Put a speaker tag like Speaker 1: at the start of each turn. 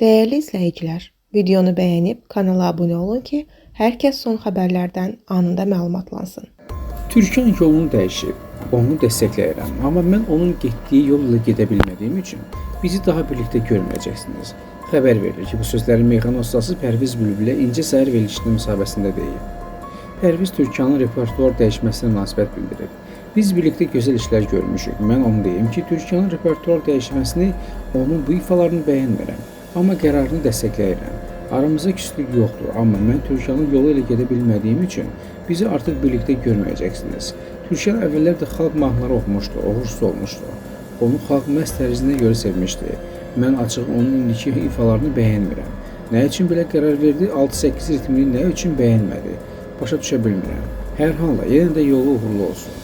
Speaker 1: Değerli izləyicilər, videonu bəyənib kanala abunə olun ki, hər kəs son xəbərlərdən anında məlumatlansın.
Speaker 2: Türkan yolunu dəyişib, onu dəstəkləyirəm. Amma mən onun getdiyi yolla gedə bilmədiyim üçün bizi daha birlikdə görməyəcəksiniz. Xəbər verilir ki, bu sözləri Meyxana ustası Pərviz Bülbülə İnci Səhər verilişinin müsahibəsində deyib. Pərviz Türkanın repertuar dəyişməsinə münasibət bildirib. Biz birlikdə gözəl işlər görmüşük. Mən onu deyim ki, Türkanın repertuar dəyişməsini, onun bu ifalarını bəyənmirəm. Amma qərarını dəstəkləyirəm. Aramızda küslük yoxdur, amma mən Türkanın yolu ilə gedə bilmədiyim üçün bizi artıq birlikdə görməyəcəksiniz. Türkan əvvəllər də xalq mahnıları oxumuşdu, uğursuz olmuşdu. Onu xalq məhz tərzinə görə sevmişdi. Mən açıq onun indiki ifalarını bəyənmirəm. Nə üçün belə qərar verdi, 6-8 ritmini nə üçün bəyənmədi? Başa düşə bilmirəm. Hər halda yenə də yolu uğurlu olsun.